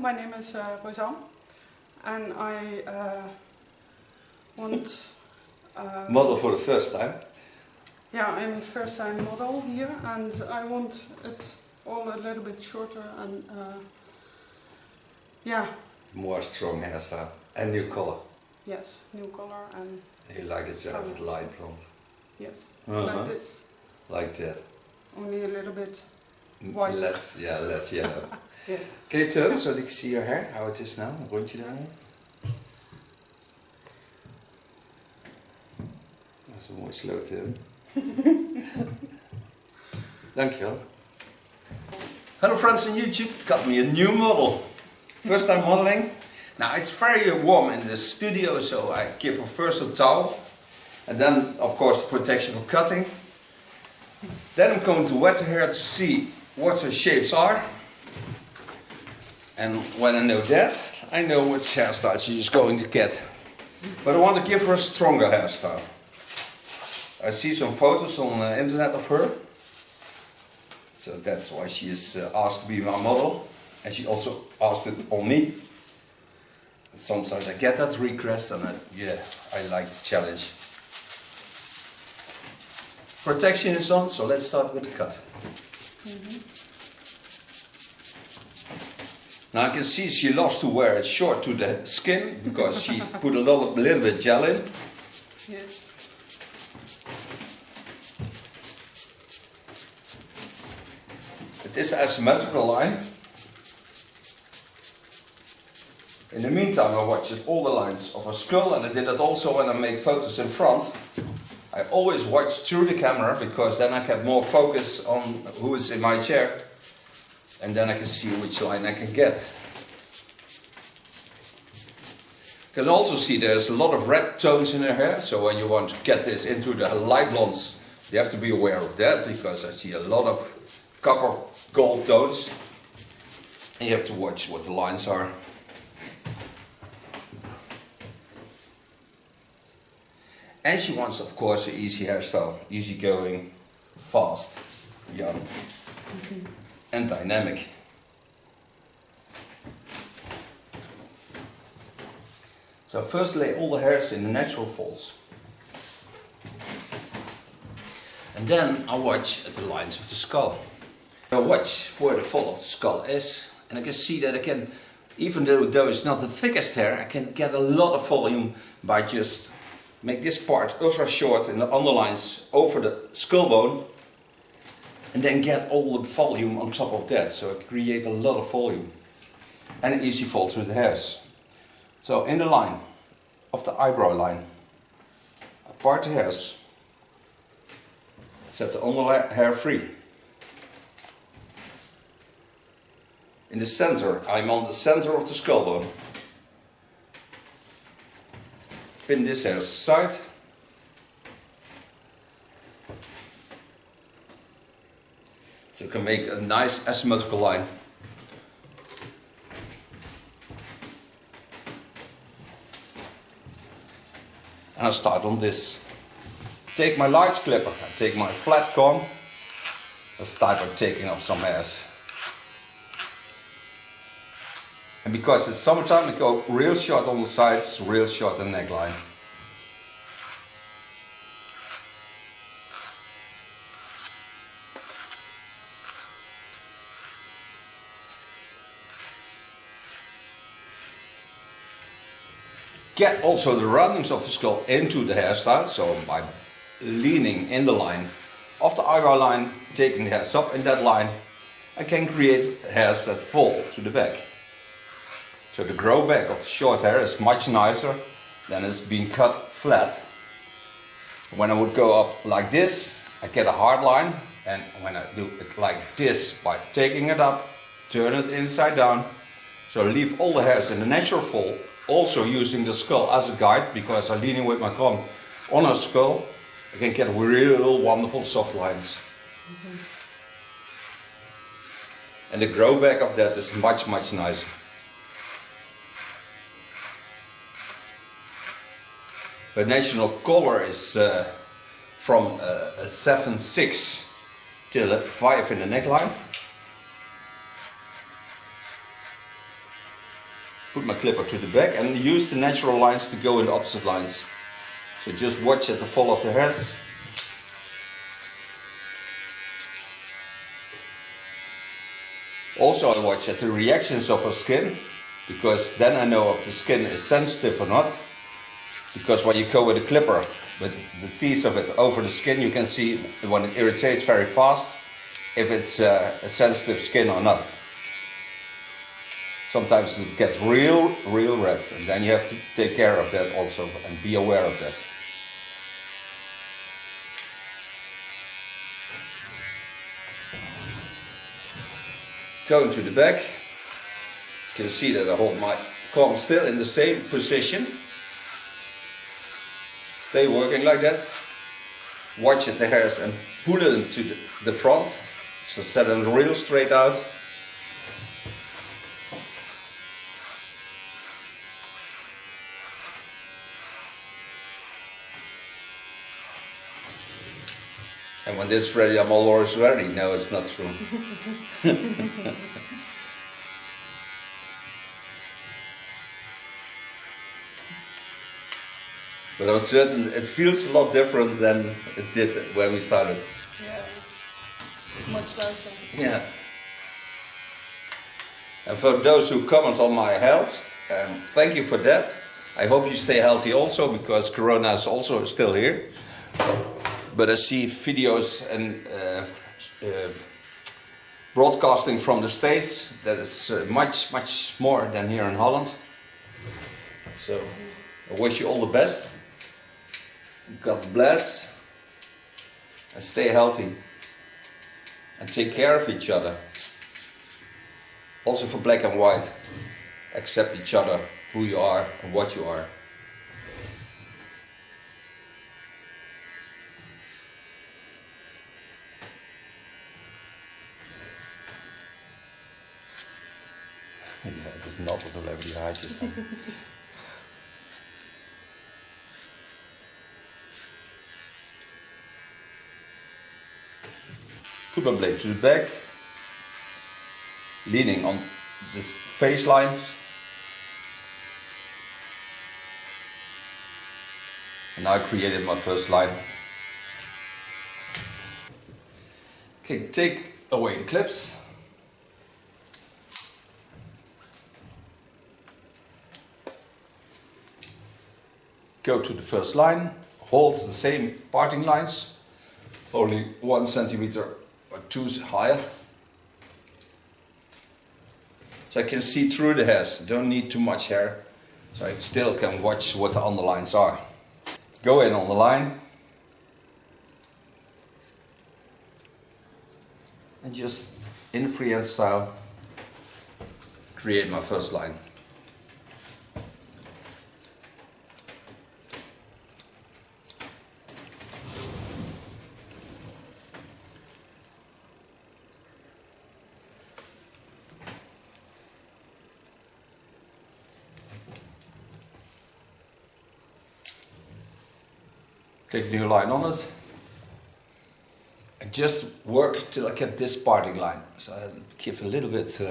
my name is Rosanne, and I want... model for the first time? Yeah, I'm a first time model here, and I want it all a little bit shorter and yeah. More strong hairstyle and new color. Yes, new color and... You like it to have it light blonde? Yes, Uh-huh. like this. Like that. Only a little bit white. Less yellow. Yeah. Can you turn so they can see your hair, how it is now? Een rondje draaien. Dat is een mooi slow turn. Dankjewel. Hello friends on YouTube, got me a new model. First time modeling. Now it's very warm in the studio, so I give her first a towel. And then of course the protection for cutting. Then I'm going to wet her hair to see what her shapes are. And when I know that, I know which hairstyle she is going to get. But I want to give her a stronger hairstyle. I see some photos on the internet of her. So that's why she is asked to be my model. And she also asked it on me. And sometimes I get that request and I like the challenge. Protection is on, so let's start with the cut. Now I can see she loves to wear it short to the skin because she put a little bit gel in. Yes. It is a symmetrical line. In the meantime I watched all the lines of her skull, and I did that also when I make photos in front. I always watch through the camera because then I get more focus on who is in my chair, and then I can see which line I can get. You can also see there's a lot of red tones in her hair, so when you want to get this into the light blondes, you have to be aware of that, because I see a lot of copper gold tones, and you have to watch what the lines are. And she wants, of course, an easy hairstyle, easy going, fast, young, and dynamic. So first lay all the hairs in the natural folds. And then I watch at the lines of the skull. I watch where the fold of the skull is, and I can see that I can, even though it's not the thickest hair, I can get a lot of volume by just make this part ultra short in the underlines over the skull bone, and then get all the volume on top of that, so I create a lot of volume and an easy fold through the hairs. So in the line of the eyebrow line, I part the hairs, set the under hair free. In the center, I'm on the center of the skull bone. Pin this hair aside. So you can make a nice asymmetrical line. And I start on this. Take my large clipper, I take my flat comb, I start by taking off some hairs. And because it's summertime, I go real short on the sides, real short on the neckline. Get also the roundings of the skull into the hairstyle, so by leaning in the line of the eyebrow line, taking the hairs up in that line, I can create hairs that fall to the back. So the grow back of the short hair is much nicer than it's being cut flat. When I would go up like this, I get a hard line, and when I do it like this by taking it up, turn it inside down, so leave all the hairs in the natural fold, also using the skull as a guide, because I'm leaning with my comb on her skull, I can get real wonderful soft lines. And the grow back of that is much nicer. The national color is from a 7/6 till a 5 in the neckline. put my clipper to the back and use the natural lines to go in the opposite lines. So just watch at the fall of the hairs. Also I watch at the reactions of her skin, because then I know if the skin is sensitive or not. Because when you go with a clipper, with the piece of it over the skin, you can see when it irritates very fast, if it's a sensitive skin or not. Sometimes it gets real red, and then you have to take care of that also and be aware of that. Going to the back, you can see that I hold my comb still in the same position. Stay working like that. Watch at the hairs and pull it into the front. So set them real straight out. And when this is ready, I'm always ready. No, it's not true. But I'm certain it feels a lot different than it did when we started. Yeah, much lighter. Yeah. And for those who comment on my health, thank you for that. I hope you stay healthy also, because Corona is also still here. But I see videos and broadcasting from the States that is much more than here in Holland. So I wish you all the best. God bless. And stay healthy. And take care of each other. Also for black and white. Accept each other, who you are and what you are. Ja, het is nat of even die haartjes. Put my blade to the back, leaning on this face lines. And now I created my first line. Okay, take away the clips. Go to the first line, hold the same parting lines, only 1 centimeter or 2 higher. So I can see through the hairs, don't need too much hair, so I still can watch what the underlines are. Go in on the line and just in freehand style create my first line. Take a new line on it and just work till I get this parting line. So I give a little bit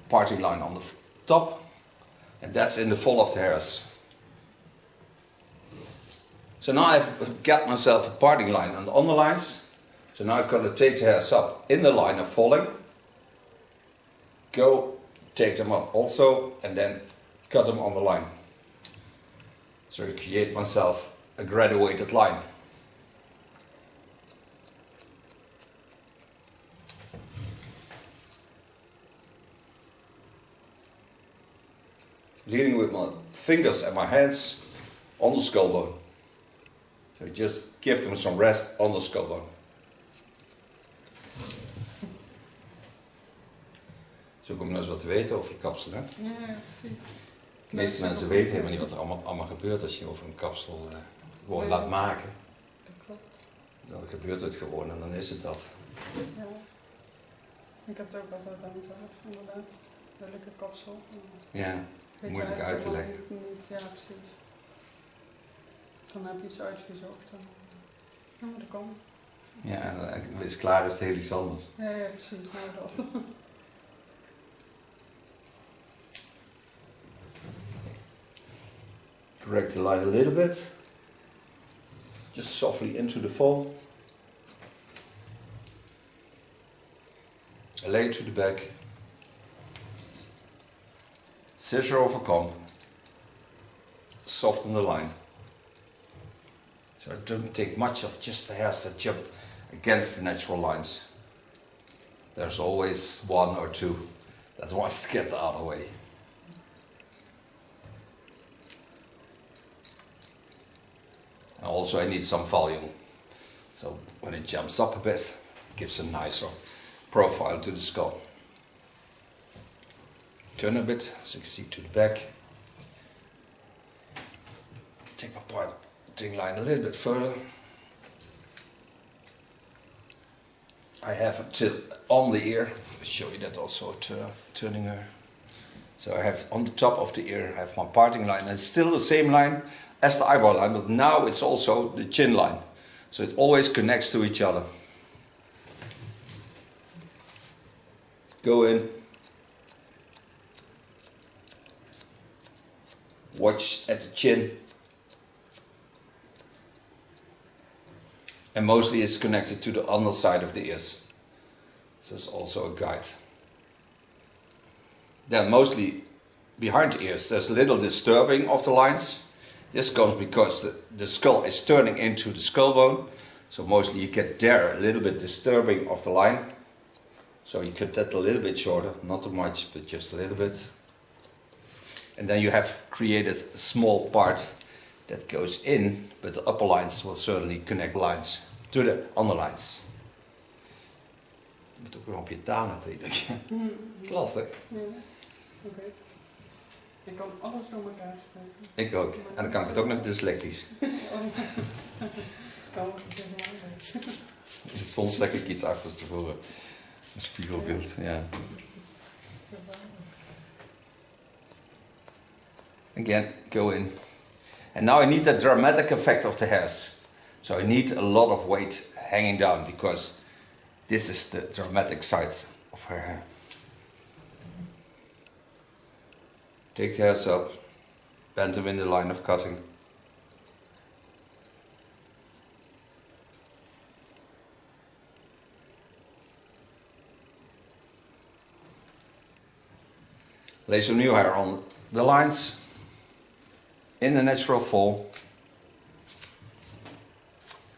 parting line on the top, and that's in the fall of the hairs. So now I've got myself a parting line on the underlines. So now I'm going to take the hairs up in the line of falling, go take them up also, and then cut them on the line. So to create myself a graduated line. Leaning with my fingers and my hands on the skull bone. So just give them some rest on the skull bone. Zoek om nou eens wat te weten over je kapsel, hè? Ja, precies. De meeste mensen weten helemaal niet wat er allemaal gebeurt als je over een kapsel gewoon laat maken. Dat klopt. Dan gebeurt het gewoon en dan is het dat. Ja. Ik heb het ook altijd bij mezelf, inderdaad. Welke kapsel. Ja, moeilijk uit te leggen. Ja, precies. Dan heb je iets uitgezocht en ja, maar dat kan. Ja, en dan is het klaar, is het heel iets anders. Ja, ja, precies. Nou, dat. Correct the line a little bit. Just softly into the fold. Lay it to the back. Scissor over comb. Soften the line. So I don't take much of just the hairs that jump against the natural lines. There's always one or two that wants to get the other way. And also I need some volume. So when it jumps up a bit, it gives a nicer profile to the skull. Turn a bit so you can see to the back. Take my parting line a little bit further. I have until on the ear. I'll show you that also turning her. So I have on the top of the ear, I have my parting line, and it's still the same line as the eyebrow line, but now it's also the chin line. So it always connects to each other. Go in. Watch at the chin. And mostly it's connected to the underside of the ears. So it's also a guide. Then mostly behind the ears there's a little disturbing of the lines. This comes because the skull is turning into the skull bone. So mostly you get there a little bit disturbing of the line. So you cut that a little bit shorter, not too much, but just a little bit. And then you have created a small part that goes in, but the upper lines will certainly connect lines to the underlines. Je moet ook wel op je taal natuurlijk. Dat is lastig. Ja, oké. Ik kan alles door elkaar spreken. Ik ook. En dan kan ik het ook nog dyslectisch. Soms zeg ik iets achterstevoren. Een spiegelbeeld, ja. Again, go in. And now I need that dramatic effect of the hairs. So I need a lot of weight hanging down because this is the dramatic side of her hair. Take the hairs up, bend them in the line of cutting. Lay some new hair on the lines in the natural fall.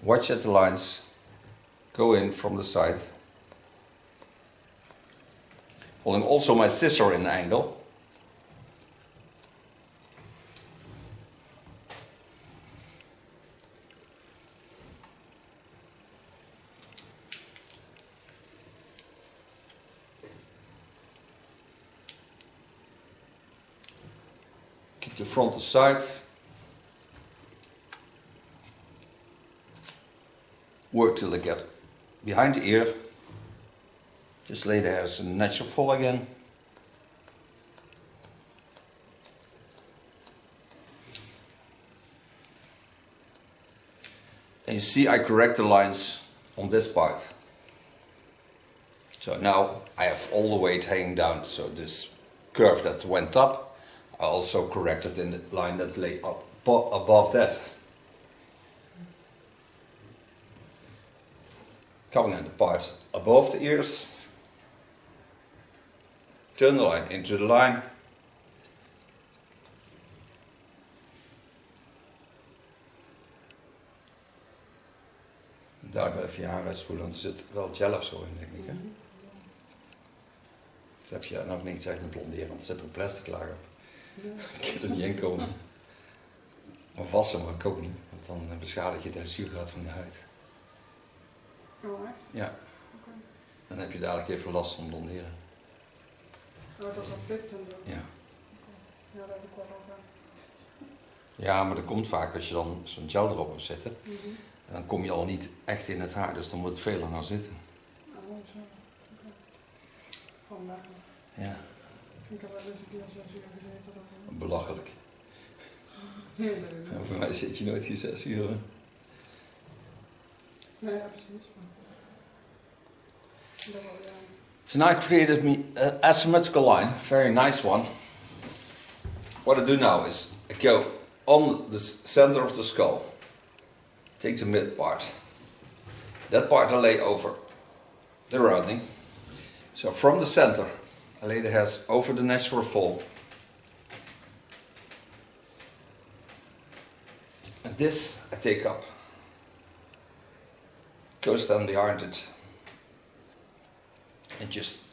Watch at the lines. Go in from the side. Holding also my scissor in an angle. Keep the front aside. Work till they get behind the ear. Just lay the hairs in natural fall again. And you see I correct the lines on this part. So now I have all the weight hanging down. So this curve that went up, I also corrected in the line that lay up above that. Coming in the part above the ears. Turn the line into the line. Daar wel even je haar uitspoelen, want er zit wel gel of zo in, denk ik. Hè? Dus heb je nog niet echt een blonderen, want er zit er een plastic laag op. Ik kan er niet in komen. Maar wassen mag ik ook niet, want dan beschadig je de zuurgraad van de huid. Oh, echt? Ja. Okay. Dan heb je dadelijk even last van blonderen. Oh, dat dat pikt en zo? Ja. Okay. Ja, dat heb ik wel over. Ja, maar dat komt vaak als je dan zo'n gel erop hebt zitten. Dan kom je al niet echt in het haar, dus dan moet het veel langer zitten. Oh, zo. Okay. Vandaag. Ja. Ik heb wel eens een keer 6 uur gezeten. Belachelijk. Heel leuk. Ja, bij mij zit je nooit hier 6 uur. Hè? Nee, ja, precies. Maar... So now I created me an asymmetrical line, very nice one. What I do now is I go on the center of the skull. Take the mid part. That part I lay over the rounding. So from the center, I lay the hairs over the natural fall. And this I take up. Goes down behind it. And just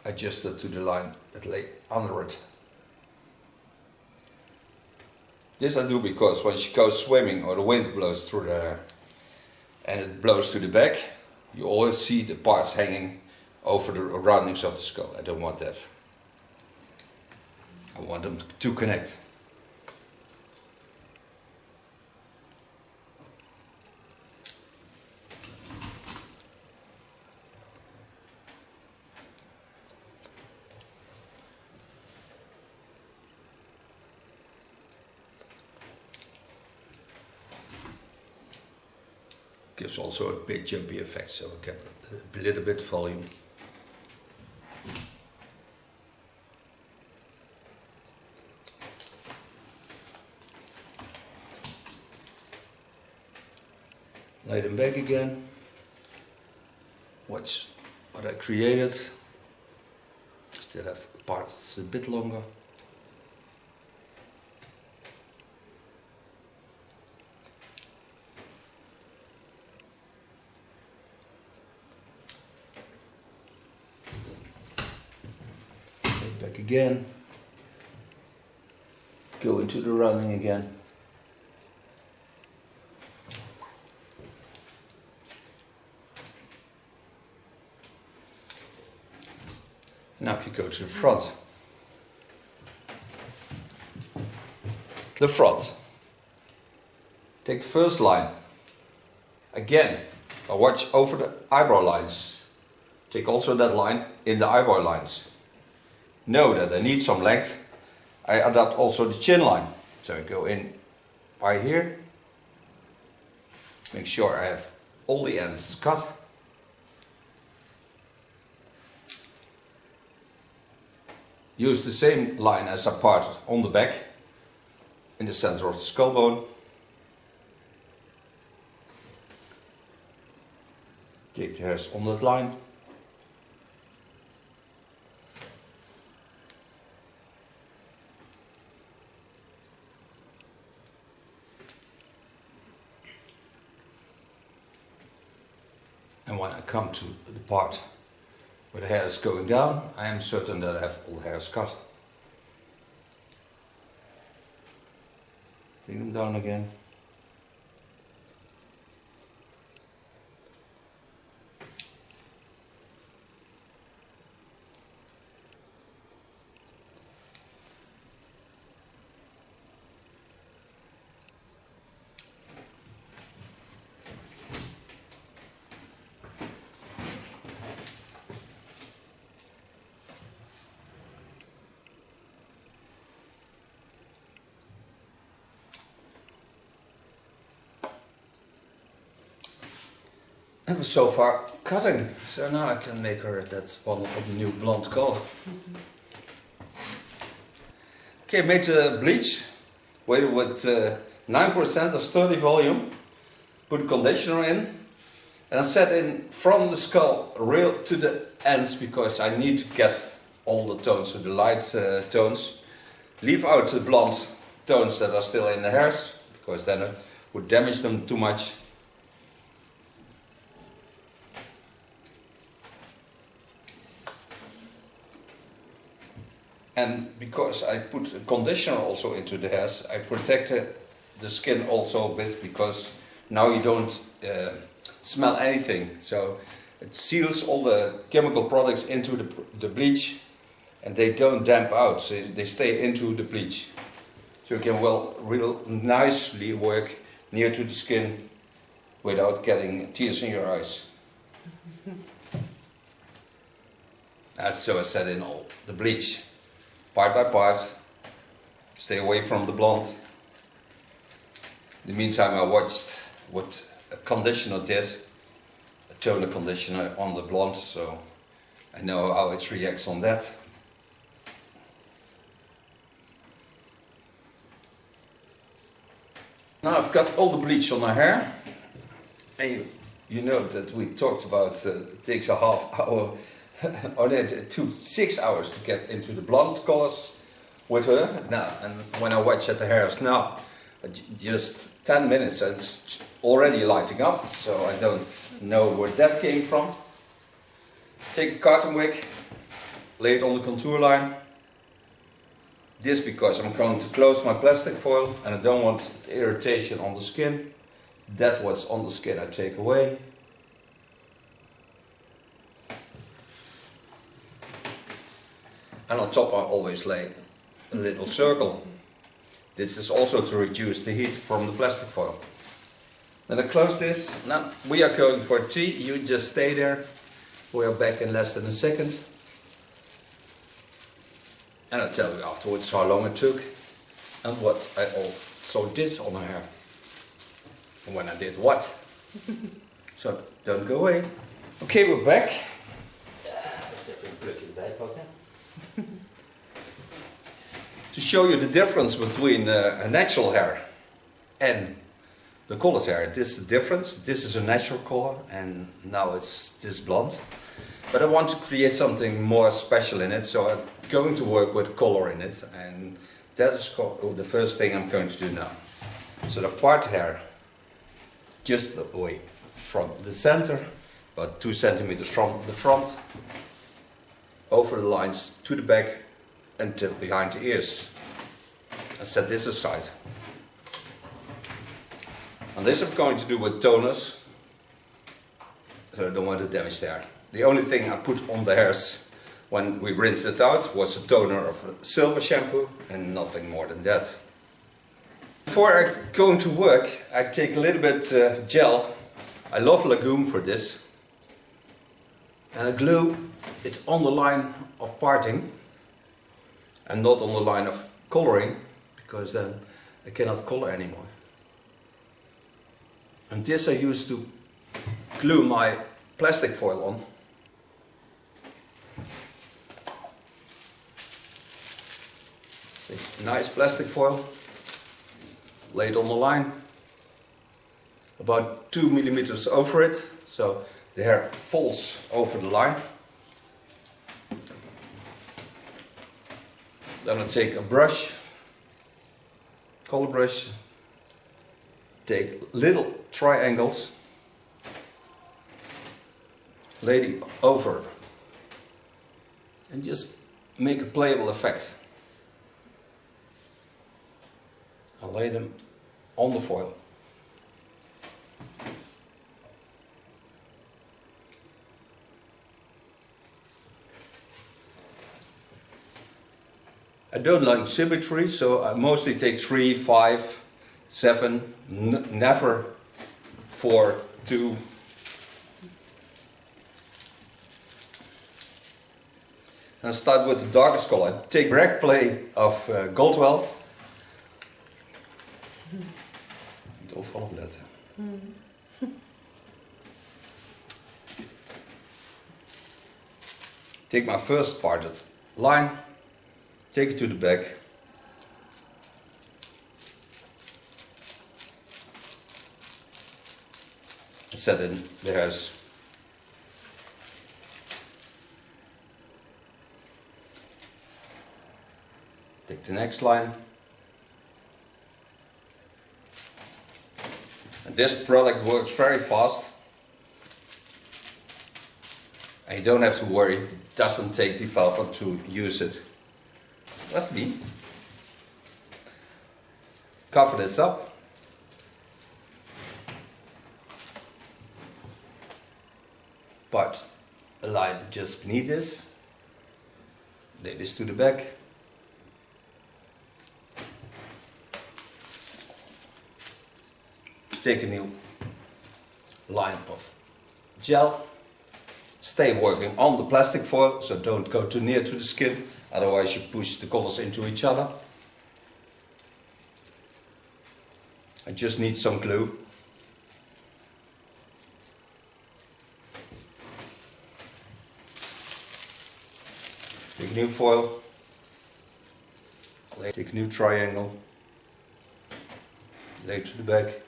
adjust it to the line that lay under it. This I do because when she goes swimming or the wind blows through the hair and it blows to the back, you always see the parts hanging over the roundings of the skull. I don't want that. I want them to connect. Gives also a bit jumpy effect, so I get a little bit volume. Lay them back again. Watch what I created. Still have parts a bit longer. Back again. Go into the rounding again. Now I can go to the front. The front. Take the first line. Again, I watch over the eyebrow lines. Take also that line in the eyebrow lines. Know that I need some length. I adapt also the chin line. So I go in by here. Make sure I have all the ends cut. Use the same line as a part on the back, in the center of the skull bone. Take the hairs on that line. And when I come to the part where the hair is going down, I am certain that I have all the hairs cut. Take them down again. And so far cutting, so now I can make her that wonderful new blonde color. Okay, made the bleach, waited with 9% or sturdy volume, put conditioner in, and I set in from the skull real to the ends because I need to get all the tones, so the light tones. Leave out the blonde tones that are still in the hairs, because then it would damage them too much. And because I put a conditioner also into the hairs, I protected the skin also a bit, because now you don't smell anything. So it seals all the chemical products into the bleach, and they don't damp out, so they stay into the bleach. So you can real nicely work near to the skin without getting tears in your eyes. So I set in all the bleach. Part by part, stay away from the blonde. In the meantime, I watched what a conditioner did, a toner conditioner on the blonde, so I know how it reacts on that. Now I've got all the bleach on my hair. And you know that we talked about it takes a half hour or it took 6 hours to get into the blonde colors with her. Now, and when I watch at the hairs now, just 10 minutes and it's already lighting up, so I don't know where that came from. Take a cotton wig, lay it on the contour line. This because I'm going to close my plastic foil and I don't want irritation on the skin. That what's on the skin I take away. And on top I always lay a little circle. This is also to reduce the heat from the plastic foil. Then I close this. Now we are going for tea. You just stay there. We are back in less than a second. And I'll tell you afterwards how long it took and what I also did on her hair. And when I did what. So don't go away. Okay, we're back. To show you the difference between a natural hair and the colored hair. This is the difference. This is a natural color and now it's this blonde. But I want to create something more special in it, so I'm going to work with color in it, and that is the first thing I'm going to do now. So the part hair, just away from the center, about 2 centimeters from the front, over the lines to the back and to behind the ears. I set this aside. And this I'm going to do with toners, so I don't want to damage the hair. The only thing I put on the hairs when we rinsed it out was a toner of a silver shampoo and nothing more than that. Before I go into work, I take a little bit gel. I love legume for this. And I glue it on the line of parting and not on the line of coloring, because then I cannot color anymore. And this I use to glue my plastic foil on. Nice plastic foil, lay it on the line, about 2 millimeters over it, so the hair falls over the line. Then I take a brush, color brush, take little triangles, lay it over and just make a playable effect. I'll lay them on the foil. I don't like symmetry, so I mostly take 3, 5, 7, never 4, 2. And I start with the darkest color. I take rag play of Goldwell. Niet overal op letten. Take my first parted line, take it to the back. And set in the hairs. Take the next line. And this product works very fast. And you don't have to worry, it doesn't take development to use it. That's me. Cover this up. Part a line just beneath this. Lay this to the back. Take a new line of gel. Stay working on the plastic foil, so don't go too near to the skin, otherwise you push the colors into each other. I just need some glue. Take a new foil. Take a new triangle. lay to the back.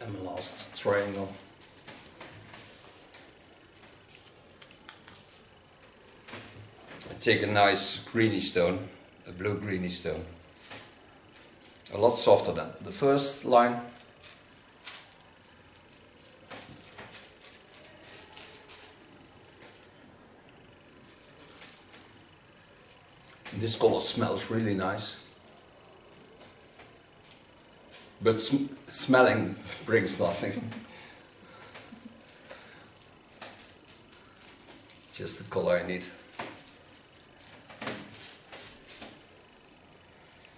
And the last triangle. I take a nice greeny stone, a blue greeny stone. A lot softer than the first line. This color smells really nice, but smelling brings nothing. Just the color I need.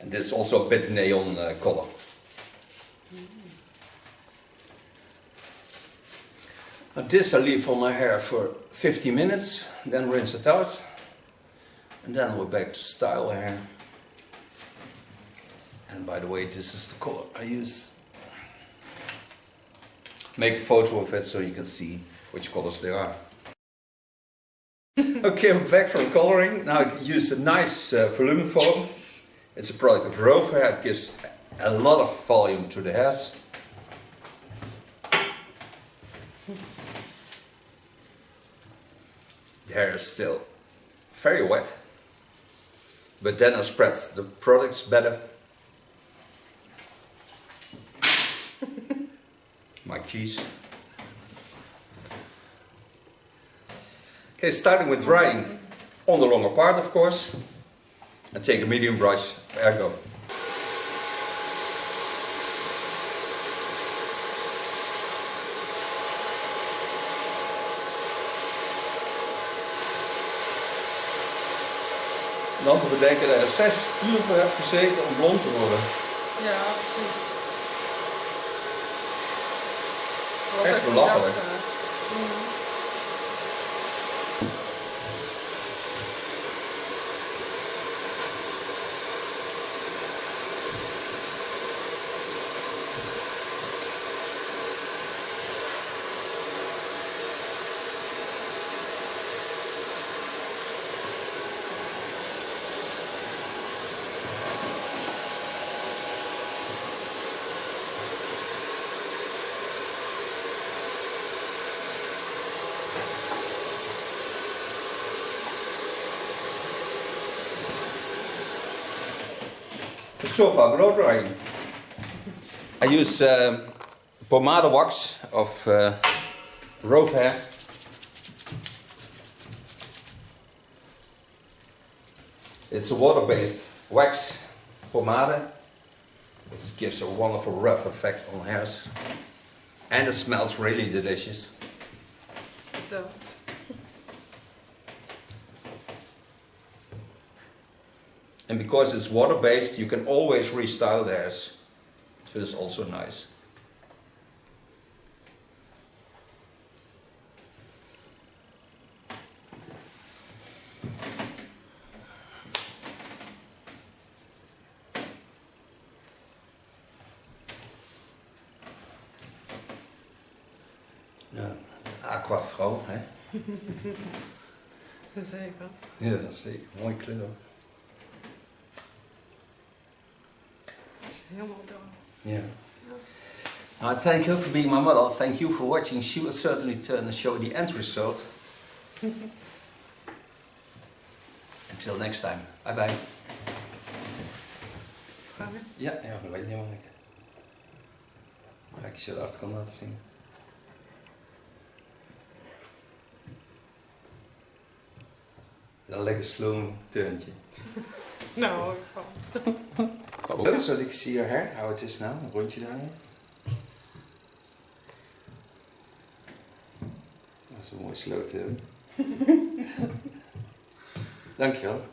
And this is also a bit neon color. Now this I leave on my hair for 50 minutes, then rinse it out. And then we're back to style hair. And by the way, this is the color I use. Make a photo of it so you can see which colors there are. Okay, I'm back from coloring. Now I use a nice volume foam. It's a product of Rover. It gives a lot of volume to the hairs. The hair is still very wet. But then I spread the products better. My keys. Okay, starting with drying on the longer part, of course. And take a medium brush of Ergo. Dan te bedenken dat je er 6 uur voor hebt gezeten om blond te worden. Ja, precies. Echt belachelijk. So far blow drying. I use pomade wax of Rover hair. It's a water-based wax pomade. It gives a wonderful rough effect on hairs. And it smells really delicious. It does. And because it's water-based, you can always restyle the hairs. So it's also nice. Ja, aquavrouw, hè? Zeker. Ja, dat is zeker. Mooie kleur. Helemaal door. Yeah. Thank you for being my model. Thank you for watching. She will certainly turn and show the end result. Until next time. Bye bye. Ja, dat weet ik helemaal niet. Ga ik je zo de achterkant laten zien. Een lekker slow turntje. Nou, Oh, so you can see your hair, how it is now. Een rondje draaien. Dat is een mooi slow turn. Dankjewel.